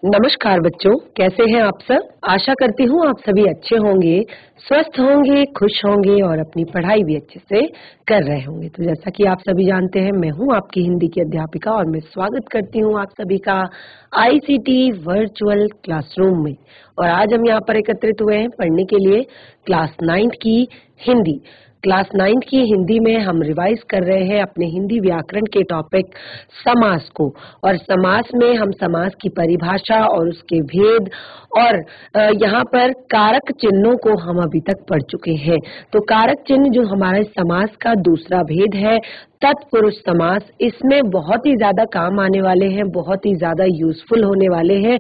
नमस्कार बच्चों, कैसे हैं आप सब। आशा करती हूँ आप सभी अच्छे होंगे, स्वस्थ होंगे, खुश होंगे और अपनी पढ़ाई भी अच्छे से कर रहे होंगे। तो जैसा कि आप सभी जानते हैं, मैं हूँ आपकी हिंदी की अध्यापिका और मैं स्वागत करती हूँ आप सभी का आईसीटी वर्चुअल क्लासरूम में। और आज हम यहाँ पर एकत्रित हुए हैं पढ़ने के लिए क्लास 9th की हिंदी। क्लास 9th की हिंदी में हम रिवाइज कर रहे हैं अपने हिंदी व्याकरण के टॉपिक समास को। और समास में हम समास की परिभाषा और उसके भेद और यहाँ पर कारक चिन्हों को हम अभी तक पढ़ चुके हैं। तो कारक चिन्ह जो हमारे समास का दूसरा भेद है तत्पुरुष समास, इसमें बहुत ही ज्यादा काम आने वाले हैं, बहुत ही ज्यादा यूजफुल होने वाले हैं।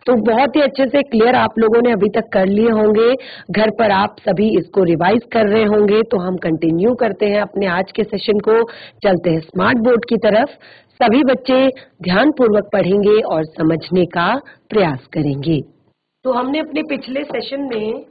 तो बहुत ही अच्छे से क्लियर आप लोगों ने अभी तक कर लिए होंगे, घर पर आप सभी इसको रिवाइज कर रहे होंगे। तो हम कंटिन्यू करते हैं अपने आज के सेशन को, चलते हैं स्मार्ट बोर्ड की तरफ। सभी बच्चे ध्यान पूर्वक पढ़ेंगे और समझने का प्रयास करेंगे। तो हमने अपने पिछले सेशन में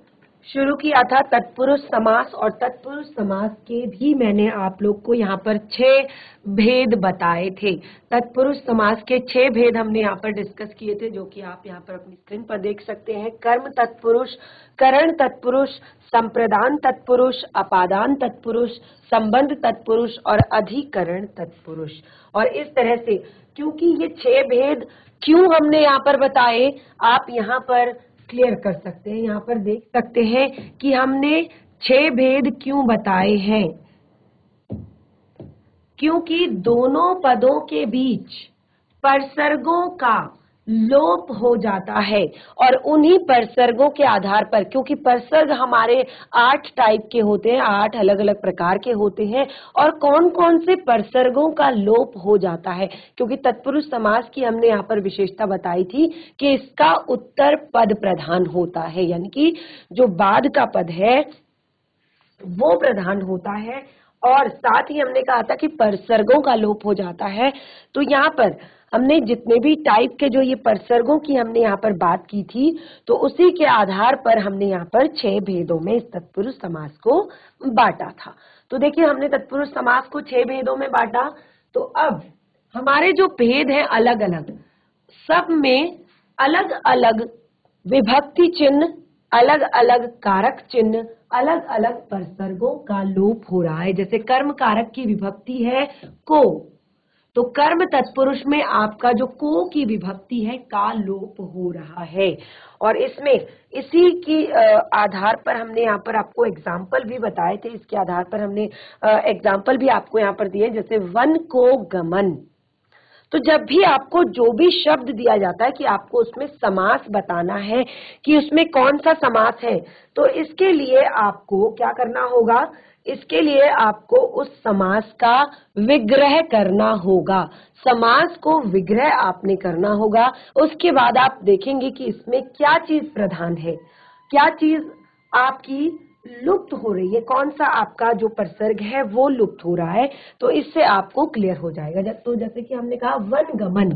शुरू किया था तत्पुरुष समास, और तत्पुरुष समास के भी मैंने आप लोग को यहाँ पर 6 भेद बताए थे। तत्पुरुष समास के 6 भेद हमने यहाँ पर डिस्कस किए थे, जो कि आप यहाँ पर अपनी स्क्रीन पर देख सकते हैं। कर्म तत्पुरुष, करण तत्पुरुष, संप्रदान तत्पुरुष, अपादान तत्पुरुष, संबंध तत्पुरुष और अधिकरण तत्पुरुष। और इस तरह से, क्योंकि ये 6 भेद क्यों हमने यहाँ पर बताए, आप यहाँ पर क्लियर कर सकते हैं। यहाँ पर देख सकते हैं कि हमने 6 भेद क्यों बताए हैं, क्योंकि दोनों पदों के बीच परसर्गों का लोप हो जाता है। और उन्हीं परसर्गों के आधार पर, क्योंकि परसर्ग हमारे 8 टाइप के होते हैं, 8 अलग अलग प्रकार के होते हैं। और कौन कौन से परसर्गों का लोप हो जाता है, क्योंकि तत्पुरुष समास की हमने यहाँ पर विशेषता बताई थी कि इसका उत्तर पद प्रधान होता है, यानी कि जो बाद का पद है वो प्रधान होता है। और साथ ही हमने कहा था कि परसर्गों का लोप हो जाता है। तो यहाँ पर हमने जितने भी टाइप के जो ये परसर्गों की हमने यहाँ पर बात की थी, तो उसी के आधार पर हमने यहाँ पर 6 भेदों में इस तत्पुरुष समास को बांटा था। तो देखिए, हमने तत्पुरुष समास को 6 भेदों में बांटा। तो अब हमारे जो भेद हैं अलग अलग, सब में अलग अलग विभक्ति चिन्ह, अलग अलग कारक चिन्ह, अलग अलग परसर्गों का लोप हो रहा है। जैसे कर्म कारक की विभक्ति है को, तो कर्म तत्पुरुष में आपका जो को की विभक्ति है का लोप हो रहा है। और इसमें इसी की आधार पर हमने यहाँ पर आपको एग्जाम्पल भी बताए थे। इसके आधार पर हमने एग्जाम्पल भी आपको यहाँ पर दिए, जैसे वन को गमन। तो जब भी आपको जो भी शब्द दिया जाता है कि आपको उसमें समास बताना है कि उसमें कौन सा समास है, तो इसके लिए आपको क्या करना होगा, इसके लिए आपको उस समास का विग्रह करना होगा। समास को विग्रह आपने करना होगा। उसके बाद आप देखेंगे कि इसमें क्या चीज प्रधान है, क्या चीज आपकी लुप्त हो रही है, कौन सा आपका जो परसर्ग है वो लुप्त हो रहा है। तो इससे आपको क्लियर हो जाएगा। तो जैसे कि हमने कहा वनगमन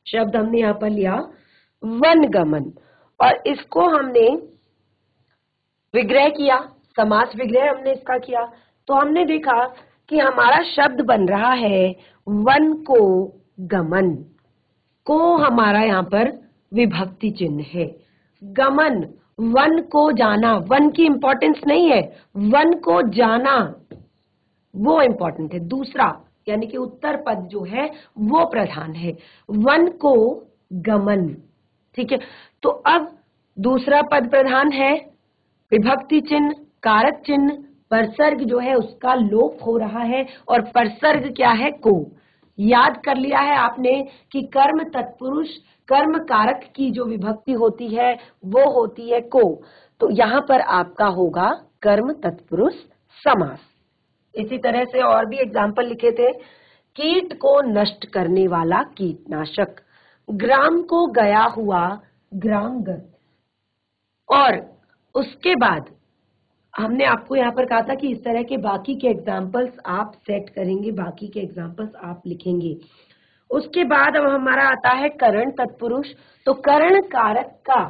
शब्द हमने यहाँ पर लिया, वनगमन, और इसको हमने विग्रह किया, समास विग्रह हमने इसका किया। तो हमने देखा कि हमारा शब्द बन रहा है वन को गमन। को हमारा यहाँ पर विभक्ति चिन्ह है, गमन वन को जाना। वन की इंपॉर्टेंस नहीं है, वन को जाना वो इंपॉर्टेंट है। दूसरा यानी कि उत्तर पद जो है वो प्रधान है, वन को गमन। ठीक है, तो अब दूसरा पद प्रधान है, विभक्ति चिन्ह, कारक चिन्ह, परसर्ग जो है उसका लोप हो रहा है। और परसर्ग क्या है, को। याद कर लिया है आपने कि कर्म तत्पुरुष, कर्म कारक की जो विभक्ति होती है वो होती है को। तो यहाँ पर आपका होगा कर्म तत्पुरुष समास। इसी तरह से और भी एग्जाम्पल लिखे थे, कीट को नष्ट करने वाला कीटनाशक, ग्राम को गया हुआ ग्रामगत। और उसके बाद हमने आपको यहाँ पर कहा था कि इस तरह के बाकी के एग्जाम्पल्स आप सेट करेंगे, बाकी के एग्जाम्पल्स आप लिखेंगे। उसके बाद अब हमारा आता है करण तत्पुरुष। तो करण कारक का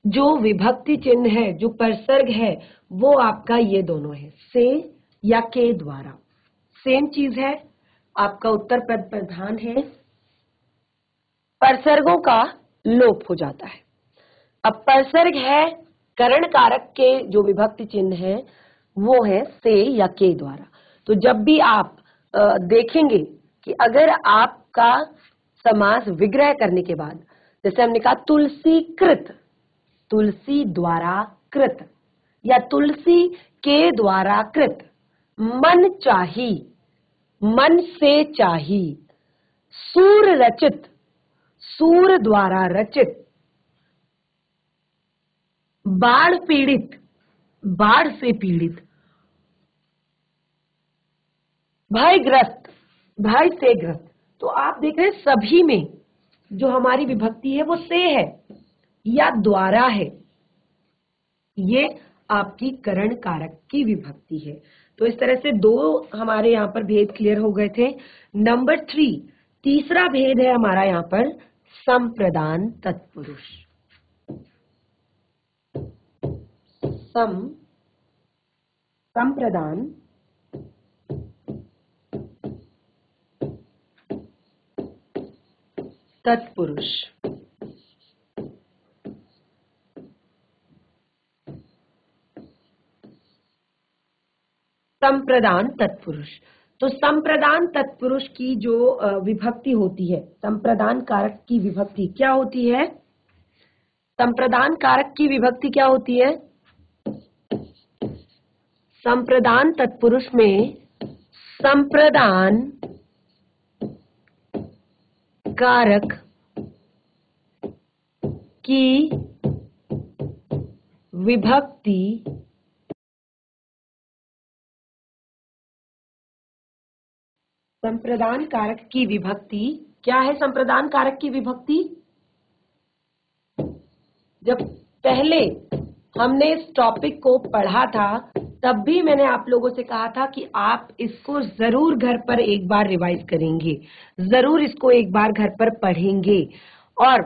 जो विभक्ति चिन्ह है, जो परसर्ग है, वो आपका ये दोनों है, से या के द्वारा। सेम चीज है, आपका उत्तर पद प्रधान है। परसर्गों का लोप हो जाता है। अब परसर्ग है करण कारक के जो विभक्ति चिन्ह है वो है से या के द्वारा। तो जब भी आप देखेंगे कि अगर आपका समास विग्रह करने के बाद, जैसे हमने कहा तुलसी कृत, तुलसी द्वारा कृत, या तुलसी के द्वारा कृत, मन चाही, मन से चाही, सूर रचित, सूर द्वारा रचित, बाढ़ पीड़ित, बाढ़ से पीड़ित, भयग्रस्त, भय से ग्रस्त। तो आप देख रहे हैं सभी में जो हमारी विभक्ति है वो से है या द्वारा है, ये आपकी करण कारक की विभक्ति है। तो इस तरह से दो हमारे यहाँ पर भेद क्लियर हो गए थे। नंबर 3, तीसरा भेद है हमारा यहाँ पर संप्रदान तत्पुरुष। संप्रदान तत्पुरुष। संप्रदान तत्पुरुष। तो संप्रदान तत्पुरुष की जो विभक्ति होती है, संप्रदान कारक की विभक्ति क्या होती है? संप्रदान कारक की विभक्ति क्या होती है? संप्रदान तत्पुरुष में संप्रदान कारक की विभक्ति संप्रदान कारक की विभक्ति क्या है? संप्रदान कारक की विभक्ति, जब पहले हमने इस टॉपिक को पढ़ा था तब भी मैंने आप लोगों से कहा था कि आप इसको जरूर घर पर एक बार रिवाइज करेंगे, जरूर इसको एक बार घर पर पढ़ेंगे और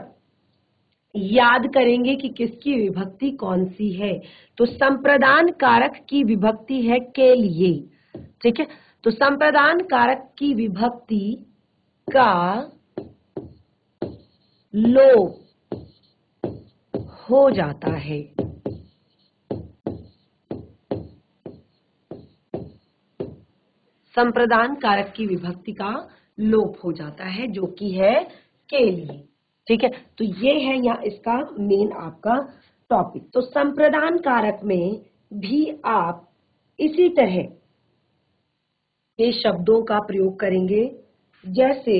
याद करेंगे कि किसकी विभक्ति कौन सी है। तो संप्रदान कारक की विभक्ति है के लिए, ठीक है। तो संप्रदान कारक की विभक्ति का लोप हो जाता है। संप्रदान कारक की विभक्ति का लोप हो जाता है जो कि है के लिए, ठीक है। तो ये है यहाँ इसका मेन आपका टॉपिक। तो संप्रदान कारक में भी आप इसी तरह के शब्दों का प्रयोग करेंगे, जैसे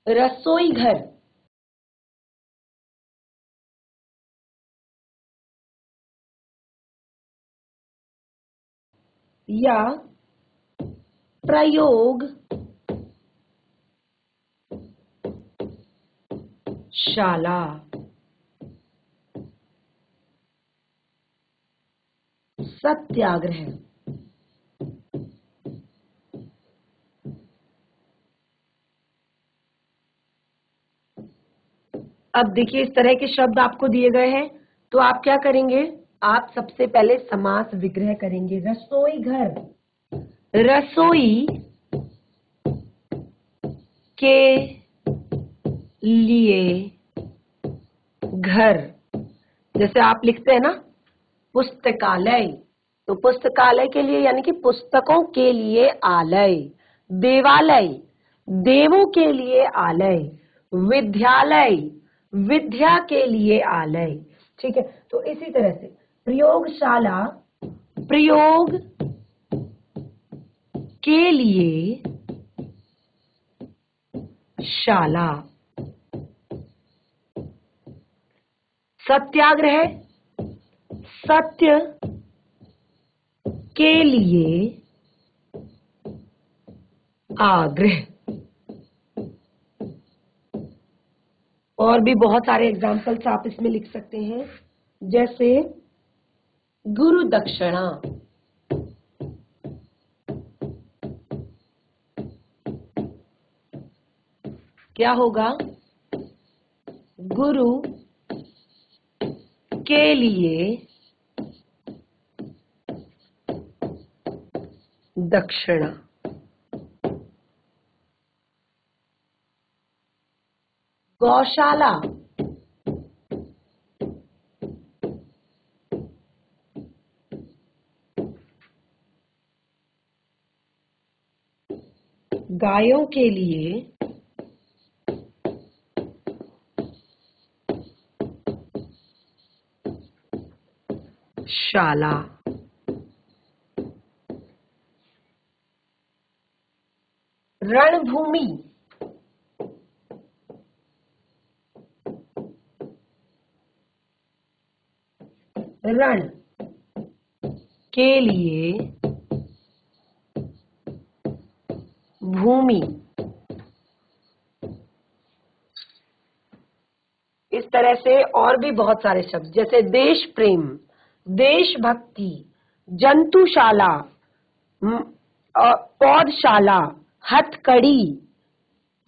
रसोई घर, या प्रयोग शाला, सत्याग्रह। अब देखिए इस तरह के शब्द आपको दिए गए हैं तो आप क्या करेंगे? आप सबसे पहले समास विग्रह करेंगे। रसोई घर, रसोई के लिए घर, जैसे आप लिखते हैं ना पुस्तकालय, तो पुस्तकालय के लिए यानी कि पुस्तकों के लिए आलय, देवालय, देवों के लिए आलय, विद्यालय, विद्या के लिए आलय, ठीक है। तो इसी तरह से प्रयोगशाला, प्रयोग के लिए शाला, सत्याग्रह, सत्य के लिए आग्रह। और भी बहुत सारे एग्जाम्पल्स आप इसमें लिख सकते हैं, जैसे गुरु दक्षिणा, क्या होगा? गुरु के लिए दक्षिणा। गौशाला, गायों के लिए शाला, रणभूमि, रण के लिए भूमि। इस तरह से और भी बहुत सारे शब्द जैसे देश प्रेम, देशभक्ति, जंतुशाला, पौधशाला, हथकड़ी।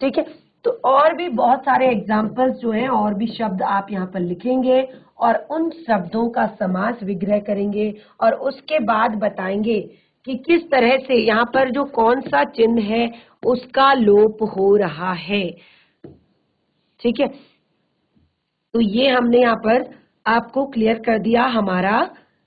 ठीक है, तो और भी बहुत सारे एग्जाम्पल्स जो हैं और भी शब्द आप यहाँ पर लिखेंगे और उन शब्दों का समास विग्रह करेंगे और उसके बाद बताएंगे कि किस तरह से यहाँ पर जो कौन सा चिन्ह है उसका लोप हो रहा है। ठीक है, तो ये हमने यहाँ पर आपको क्लियर कर दिया। हमारा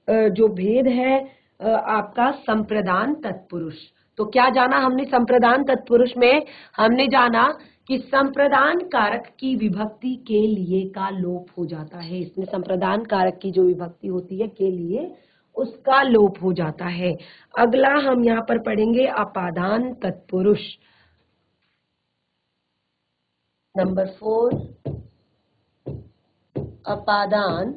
जो भेद है आपका संप्रदान तत्पुरुष। तो क्या जाना हमने संप्रदान तत्पुरुष में? हमने जाना कि संप्रदान कारक की विभक्ति के लिए का लोप हो जाता है। इसमें संप्रदान कारक की जो विभक्ति होती है के लिए उसका लोप हो जाता है। अगला हम यहाँ पर पढ़ेंगे अपादान तत्पुरुष। नंबर 4, अपादान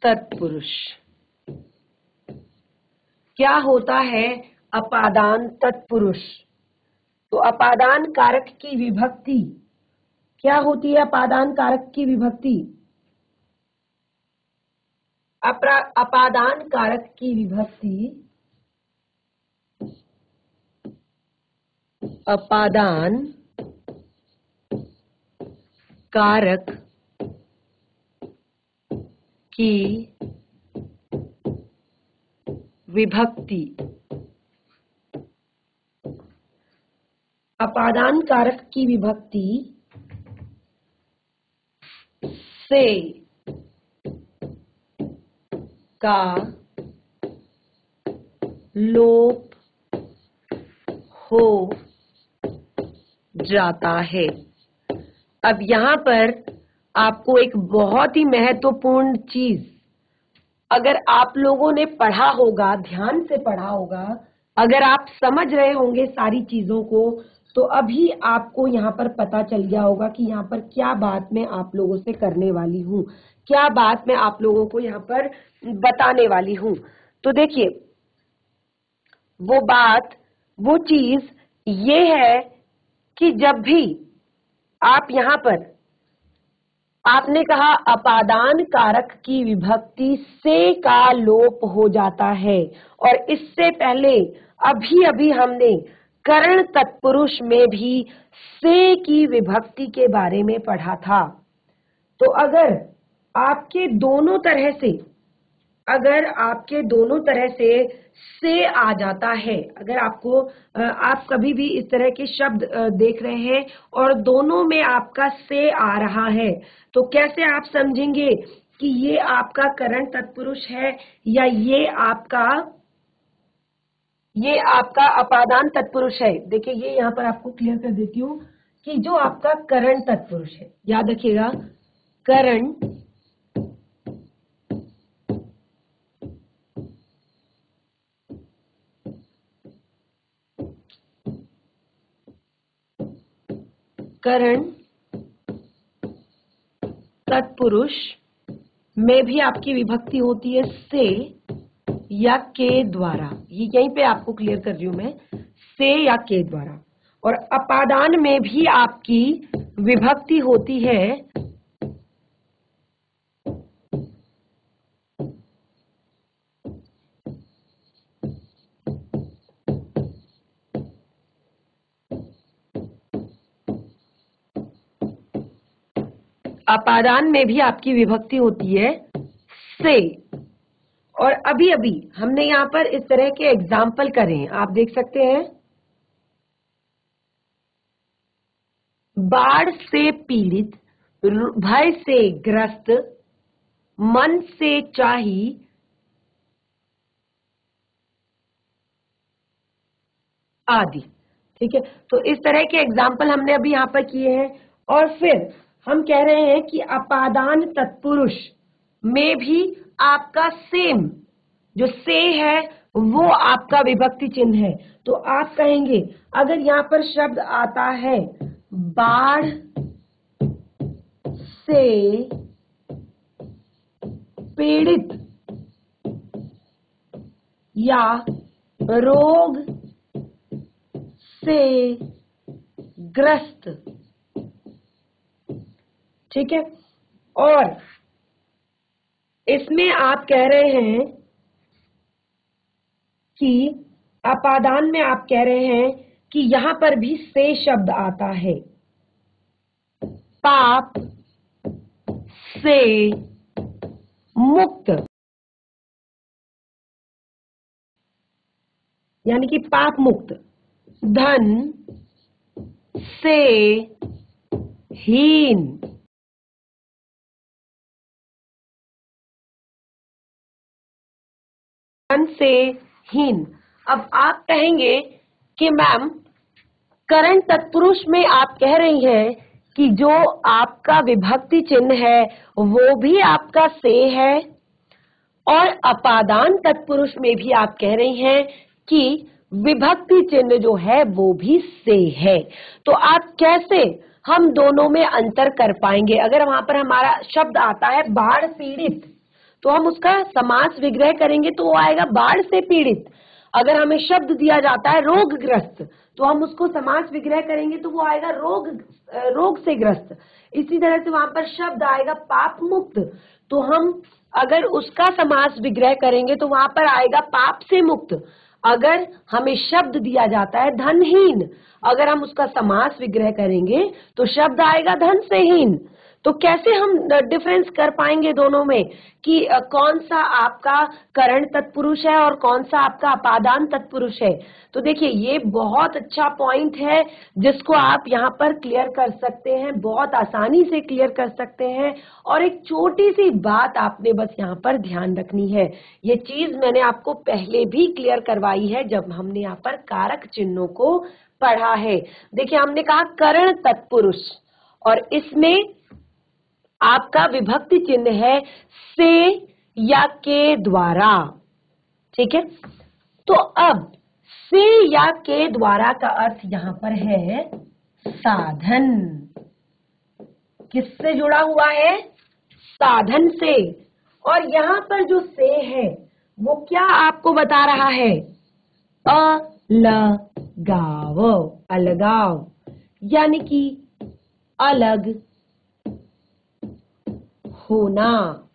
तत्पुरुष। क्या होता है अपादान तत्पुरुष? तो अपादान कारक की विभक्ति क्या होती है? अपादान कारक की विभक्ति, अपादान कारक की विभक्ति अपादान कारक की विभक्ति, अपादान कारक की विभक्ति से का लोप हो जाता है। अब यहाँ पर आपको एक बहुत ही महत्वपूर्ण चीज, अगर आप लोगों ने पढ़ा होगा, ध्यान से पढ़ा होगा, अगर आप समझ रहे होंगे सारी चीजों को, तो अभी आपको यहाँ पर पता चल गया होगा कि यहाँ पर क्या बात मैं आप लोगों से करने वाली हूँ, क्या बात मैं आप लोगों को यहाँ पर बताने वाली हूँ। तो देखिए, वो बात, वो चीज ये है कि जब भी आप यहाँ पर आपने कहा अपादान कारक की विभक्ति से का लोप हो जाता है, और इससे पहले अभी अभी हमने करण तत्पुरुष में भी से की विभक्ति के बारे में पढ़ा था। तो अगर आपके दोनों तरह से आ जाता है, अगर आपको आप कभी भी इस तरह के शब्द देख रहे हैं और दोनों में आपका से आ रहा है, तो कैसे आप समझेंगे कि ये आपका करण तत्पुरुष है या ये आपका अपादान तत्पुरुष है? देखिए, ये यहाँ पर आपको क्लियर कर देती हूँ कि जो आपका करण तत्पुरुष है, याद रखिएगा, करण तत्पुरुष में भी आपकी विभक्ति होती है से या के द्वारा। ये यहीं पे आपको क्लियर कर रही हूं मैं, से या के द्वारा। और अपादान में भी आपकी विभक्ति होती है से, और अभी अभी हमने यहाँ पर इस तरह के एग्जाम्पल करे हैं, आप देख सकते हैं। बाढ़ से पीड़ित, भय से ग्रस्त, मन से चाही, आदि। ठीक है, तो इस तरह के एग्जाम्पल हमने अभी यहाँ पर किए हैं। और फिर हम कह रहे हैं कि अपादान तत्पुरुष में भी आपका सेम जो से है वो आपका विभक्ति चिन्ह है। तो आप कहेंगे अगर यहाँ पर शब्द आता है बाढ़ से पीड़ित या रोग से ग्रस्त, ठीक है, और इसमें आप कह रहे हैं कि अपादान में आप कह रहे हैं कि यहां पर भी से शब्द आता है, पाप से मुक्त, यानी कि पाप मुक्त, धन से हीन, धन से हीन। अब आप कहेंगे कि मैम करण तत्पुरुष में आप कह रही हैं कि जो आपका विभक्ति चिन्ह है वो भी आपका से है, और अपादान तत्पुरुष में भी आप कह रही हैं कि विभक्ति चिन्ह जो है वो भी से है। तो आप कैसे हम दोनों में अंतर कर पाएंगे? अगर वहां पर हमारा शब्द आता है बाढ़ पीड़ित तो हम उसका समास विग्रह करेंगे तो वो आएगा बाढ़ से पीड़ित। अगर हमें शब्द दिया जाता है रोगग्रस्त तो हम उसको समास विग्रह करेंगे तो वो आएगा रोग से ग्रस्त। इसी तरह से वहां पर शब्द आएगा पाप मुक्त तो हम अगर उसका समास विग्रह करेंगे तो वहां पर आएगा पाप से मुक्त। अगर हमें शब्द दिया जाता है धनहीन, अगर हम उसका समास विग्रह करेंगे तो शब्द आएगा धन से हीन। तो कैसे हम डिफरेंस कर पाएंगे दोनों में कि कौन सा आपका करण तत्पुरुष है और कौन सा आपका अपादान तत्पुरुष है? तो देखिए ये बहुत अच्छा पॉइंट है जिसको आप यहाँ पर क्लियर कर सकते हैं, बहुत आसानी से क्लियर कर सकते हैं। और एक छोटी सी बात आपने बस यहाँ पर ध्यान रखनी है, ये चीज मैंने आपको पहले भी क्लियर करवाई है जब हमने यहाँ पर कारक चिन्हों को पढ़ा है। देखिए हमने कहा करण तत्पुरुष और इसमें आपका विभक्ति चिन्ह है से या के द्वारा, ठीक है। तो अब से या के द्वारा का अर्थ यहां पर है साधन। किससे जुड़ा हुआ है? साधन से। और यहां पर जो से है वो क्या आपको बता रहा है? अलगाव, अलगाव, यानी कि अलग होना।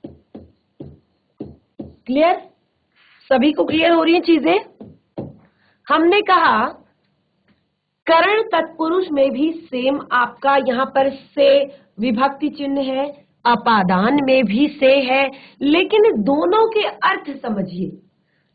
क्लियर? सभी को क्लियर हो रही है चीजें? हमने कहा करण तत्पुरुष में भी सेम आपका यहाँ पर से विभक्ति चिन्ह है, अपादान में भी से है, लेकिन दोनों के अर्थ समझिए,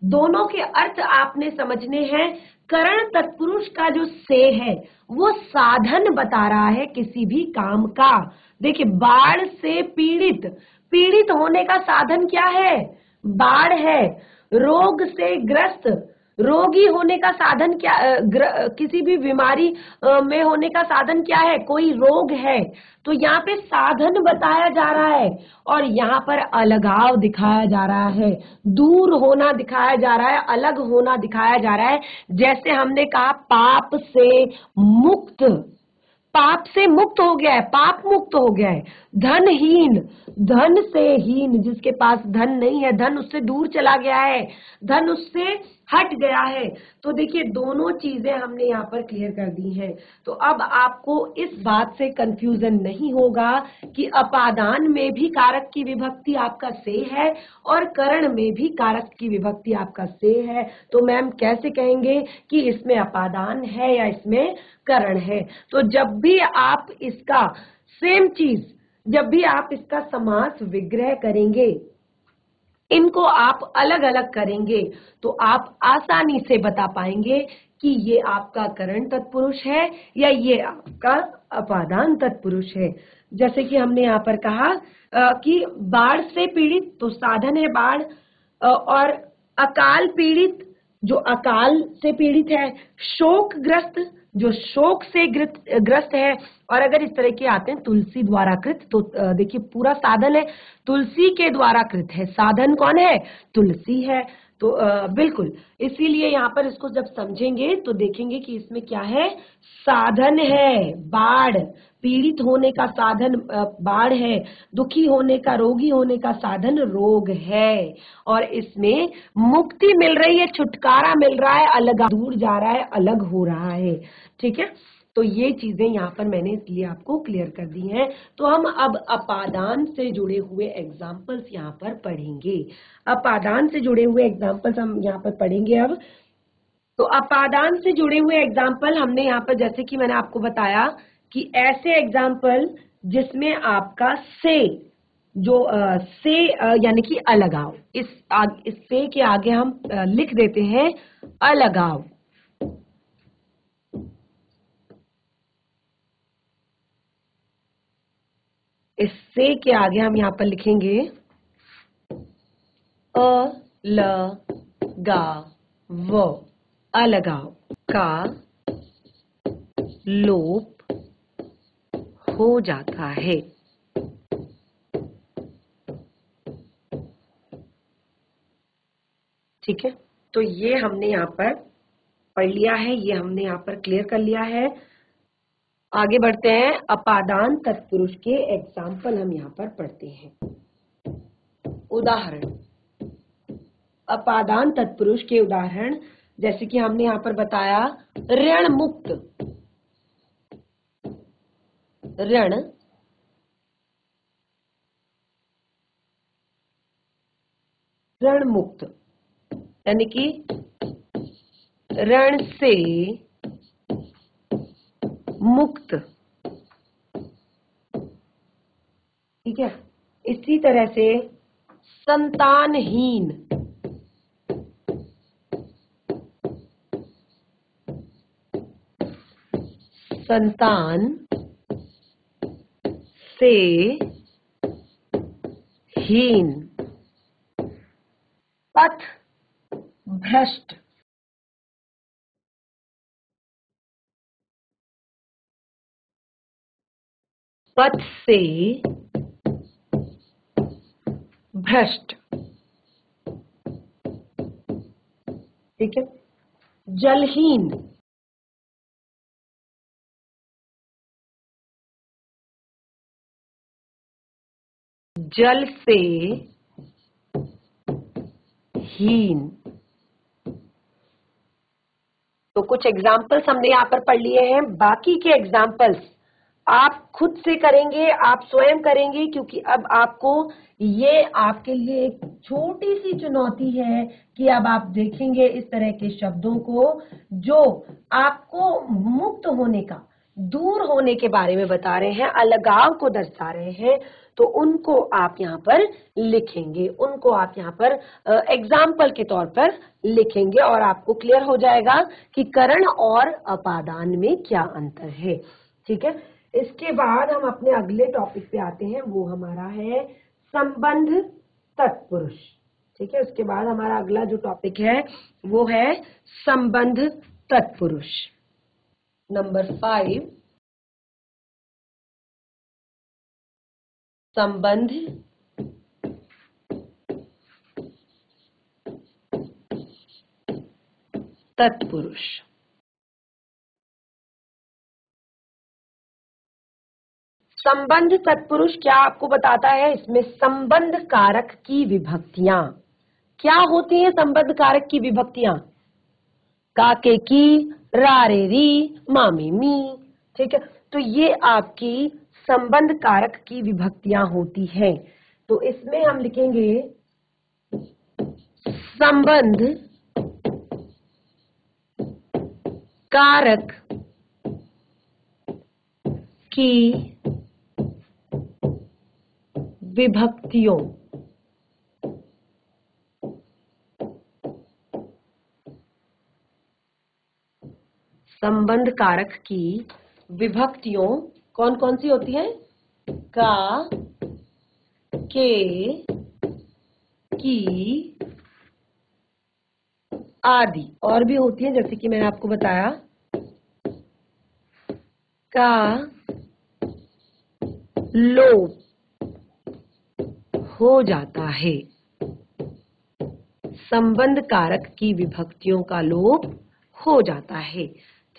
दोनों के अर्थ आपने समझने हैं। करण तत्पुरुष का जो से है वो साधन बता रहा है किसी भी काम का। देखिए बाढ़ से पीड़ित, पीड़ित होने का साधन क्या है? बाढ़ है। रोग से ग्रस्त, रोगी होने का साधन क्या, किसी भी बीमारी में होने का साधन क्या है? कोई रोग है। तो यहाँ पे साधन बताया जा रहा है और यहाँ पर अलगाव दिखाया जा रहा है, दूर होना दिखाया जा रहा है, अलग होना दिखाया जा रहा है। जैसे हमने कहा पाप से मुक्त, पाप से मुक्त हो गया है, पाप मुक्त हो गया है। धनहीन, धन से हीन, जिसके पास धन नहीं है, धन उससे दूर चला गया है, धन उससे हट गया है। तो देखिए दोनों चीजें हमने यहाँ पर क्लियर कर दी हैं। तो अब आपको इस बात से कंफ्यूजन नहीं होगा कि अपादान में भी कारक की विभक्ति आपका से है और करण में भी कारक की विभक्ति आपका से है। तो मैम कैसे कहेंगे कि इसमें अपादान है या इसमें करण है? तो जब भी आप इसका सेम चीज, जब भी आप इसका समास विग्रह करेंगे, इनको आप अलग अलग करेंगे तो आप आसानी से बता पाएंगे कि ये आपका करण तत्पुरुष है या ये आपका अपादान तत्पुरुष है। जैसे कि हमने यहाँ पर कहा कि बाढ़ से पीड़ित तो साधन है बाढ़, और अकाल पीड़ित जो अकाल से पीड़ित है, शोकग्रस्त जो शोक से ग्रस्त है। और अगर इस तरह के आते हैं तुलसी द्वारा कृत, तो देखिए पूरा साधन है तुलसी के द्वारा कृत है, साधन कौन है? तुलसी है। तो बिल्कुल इसीलिए यहाँ पर इसको जब समझेंगे तो देखेंगे कि इसमें क्या है, साधन है बाढ़, पीड़ित होने का साधन बाढ़ है, दुखी होने का रोगी होने का साधन रोग है, और इसमें मुक्ति मिल रही है, छुटकारा मिल रहा है, अलग दूर जा रहा है, अलग हो रहा है। ठीक है, तो ये चीजें यहाँ पर मैंने इसलिए आपको क्लियर कर दी हैं। तो हम अब अपादान से जुड़े हुए एग्जाम्पल्स यहाँ पर पढ़ेंगे। अपादान से जुड़े हुए एग्जाम्पल्स हम यहाँ पर पढ़ेंगे अब। तो अपादान से जुड़े हुए एग्जाम्पल हमने यहाँ पर, जैसे कि मैंने आपको बताया कि ऐसे एग्जाम्पल जिसमें आपका से जो से यानी कि अलगाव, इस से के आगे हम लिख देते हैं अलगाव। इस से के आगे हम यहाँ पर लिखेंगे अलगाव, अलगाव का लोप हो जाता है। ठीक है, तो ये हमने यहाँ पर पढ़ लिया है, ये हमने यहाँ पर क्लियर कर लिया है। आगे बढ़ते हैं, अपादान तत्पुरुष के एग्जाम्पल हम यहाँ पर पढ़ते हैं। उदाहरण, अपादान तत्पुरुष के उदाहरण जैसे कि हमने यहाँ पर बताया ऋण मुक्त, ऋण ऋण मुक्त यानी कि ऋण से मुक्त। ठीक है, इसी तरह से संतानहीन, संतान से हीन, पथ भ्रष्ट, पथ से भ्रष्ट। ठीक है, जलहीन, जल से हीन। तो कुछ एग्जाम्पल्स हमने यहाँ पर पढ़ लिए हैं, बाकी के एग्जाम्पल्स आप खुद से करेंगे, आप स्वयं करेंगे, क्योंकि अब आपको ये आपके लिए एक छोटी सी चुनौती है कि अब आप देखेंगे इस तरह के शब्दों को जो आपको मुक्त होने का, दूर होने के बारे में बता रहे हैं, अलगाव को दर्शा रहे हैं, तो उनको आप यहाँ पर लिखेंगे, उनको आप यहाँ पर एग्जाम्पल के तौर पर लिखेंगे और आपको क्लियर हो जाएगा कि करण और अपादान में क्या अंतर है। ठीक है, इसके बाद हम अपने अगले टॉपिक पे आते हैं, वो हमारा है संबंध तत्पुरुष। ठीक है, उसके बाद हमारा अगला जो टॉपिक है वो है संबंध तत्पुरुष। नंबर 5, संबंध तत्पुरुष। संबंध तत्पुरुष क्या आपको बताता है? इसमें संबंध कारक की विभक्तियां क्या होती हैं? संबंध कारक की विभक्तियां काके की, रारे री, मामी मी। ठीक है, तो ये आपकी संबंध कारक की विभक्तियां होती हैं। तो इसमें हम लिखेंगे संबंध कारक की विभक्तियों, संबंध कारक की विभक्तियों कौन कौन सी होती हैं? का, के, की आदि, और भी होती है जैसे कि मैंने आपको बताया का लोप हो जाता है। संबंध कारक की विभक्तियों का लोप हो जाता है।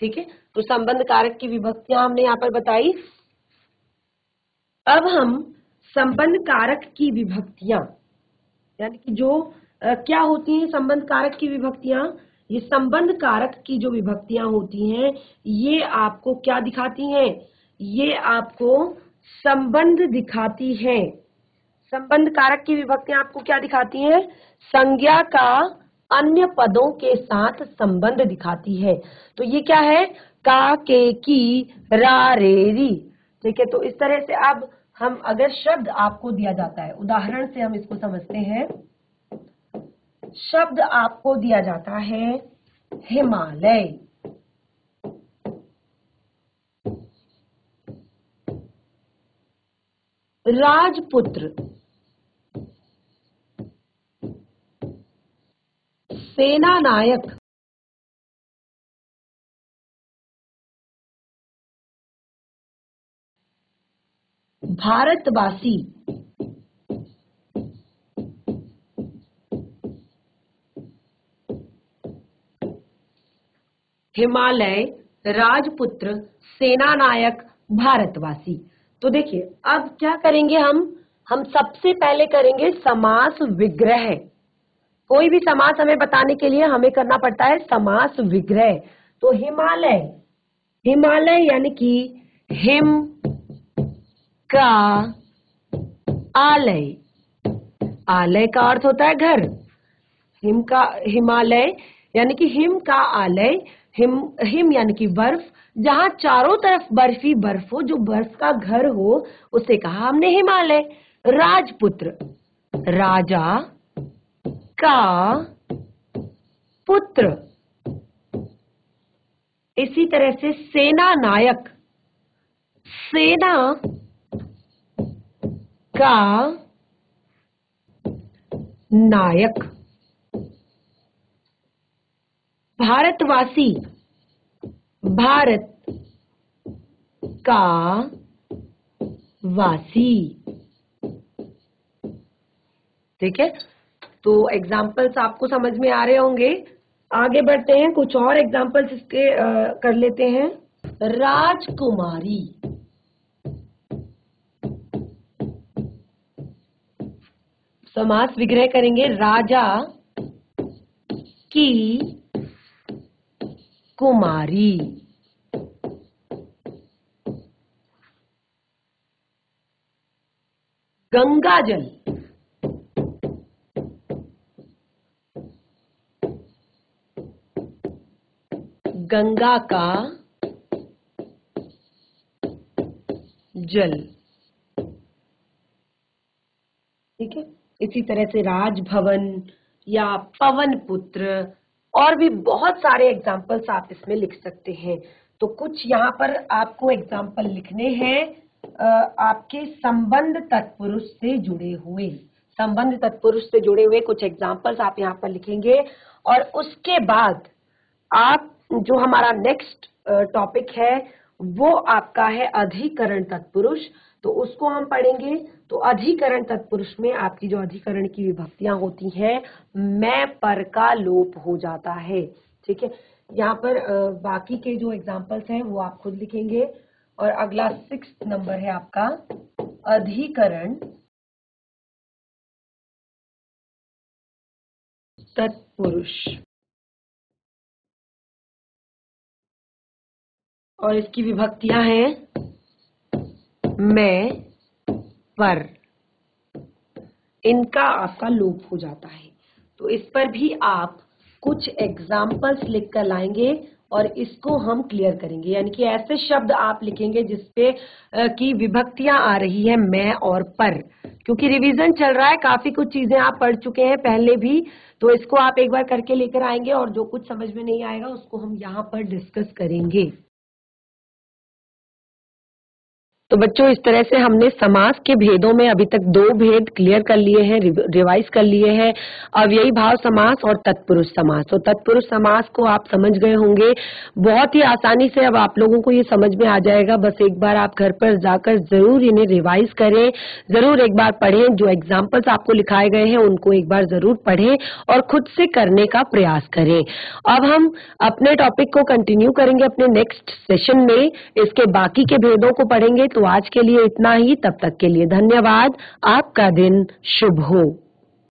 ठीक है, तो संबंध कारक की विभक्तियां हमने यहाँ पर बताई। अब हम संबंध कारक की विभक्तियां यानी कि जो क्या होती हैं संबंध कारक की विभक्तियां, ये संबंध कारक की जो विभक्तियां होती हैं ये आपको क्या दिखाती हैं? ये आपको संबंध दिखाती हैं। संबंध कारक की विभक्तियां आपको क्या दिखाती हैं? संज्ञा का अन्य पदों के साथ संबंध दिखाती है। तो ये क्या है? का, के, की, रा, रे, री। ठीक है, तो इस तरह से अब हम अगर शब्द आपको दिया जाता है, उदाहरण से हम इसको समझते हैं। शब्द आपको दिया जाता है हिमालय, राजपुत्र, सेना नायक, भारतवासी, हिमालय, राजपुत्र, सेना नायक, भारतवासी। तो देखिए अब क्या करेंगे हम सबसे पहले करेंगे समास विग्रह। कोई भी समास हमें बताने के लिए हमें करना पड़ता है समास विग्रह। तो हिमालय, हिमालय यानी कि हिम का आलय, आलय का अर्थ होता है घर। हिम का हिमालय यानी कि हिम का आलय, हिम यानी कि बर्फ, जहां चारों तरफ बर्फ ही बर्फ हो, जो बर्फ का घर हो, उसे कहा हमने हिमालय। राजपुत्र, राजा का पुत्र। इसी तरह से सेना नायक, सेना का नायक। भारतवासी, भारत का वासी। ठीक है, तो एग्जाम्पल्स आपको समझ में आ रहे होंगे। आगे बढ़ते हैं, कुछ और एग्जाम्पल्स इसके कर लेते हैं। राजकुमारी, समास विग्रह करेंगे राजा की कुमारी। गंगाजल, गंगा का जल। ठीक है, इसी तरह से राजभवन या पवन पुत्र, और भी बहुत सारे एग्जाम्पल्स आप इसमें लिख सकते हैं। तो कुछ यहाँ पर आपको एग्जाम्पल लिखने हैं आपके संबंध तत्पुरुष से जुड़े हुए, संबंध तत्पुरुष से जुड़े हुए कुछ एग्जाम्पल्स आप यहाँ पर लिखेंगे। और उसके बाद आप जो हमारा नेक्स्ट टॉपिक है वो आपका है अधिकरण तत्पुरुष, तो उसको हम पढ़ेंगे। तो अधिकरण तत्पुरुष में आपकी जो अधिकरण की विभक्तियां होती हैं, मैं पर का लोप हो जाता है। ठीक है, यहाँ पर बाकी के जो एग्जाम्पल्स हैं वो आप खुद लिखेंगे। और अगला 6 नंबर है आपका अधिकरण तत्पुरुष, और इसकी विभक्तियां हैं मैं, पर। इनका आपका लोप हो जाता है। तो इस पर भी आप कुछ एग्जाम्पल्स लिख कर लाएंगे और इसको हम क्लियर करेंगे। यानी कि ऐसे शब्द आप लिखेंगे जिसपे की विभक्तियां आ रही है मैं और पर। क्योंकि रिवीजन चल रहा है, काफी कुछ चीजें आप पढ़ चुके हैं पहले भी, तो इसको आप एक बार करके लेकर आएंगे और जो कुछ समझ में नहीं आएगा उसको हम यहाँ पर डिस्कस करेंगे। तो बच्चों इस तरह से हमने समास के भेदों में अभी तक 2 भेद क्लियर कर लिए हैं, रिवाइज कर लिए हैं, अव्ययी भाव समास और तत्पुरुष समास। तो तत्पुरुष समास को आप समझ गए होंगे, बहुत ही आसानी से अब आप लोगों को ये समझ में आ जाएगा। बस एक बार आप घर पर जाकर जरूर इन्हें रिवाइज करें, जरूर एक बार पढ़ें, जो एग्जाम्पल्स आपको लिखाए गए हैं उनको एक बार जरूर पढ़ें और खुद से करने का प्रयास करें। अब हम अपने टॉपिक को कंटिन्यू करेंगे अपने नेक्स्ट सेशन में, इसके बाकी के भेदों को पढ़ेंगे। तो आज के लिए इतना ही, तब तक के लिए धन्यवाद। आपका दिन शुभ हो।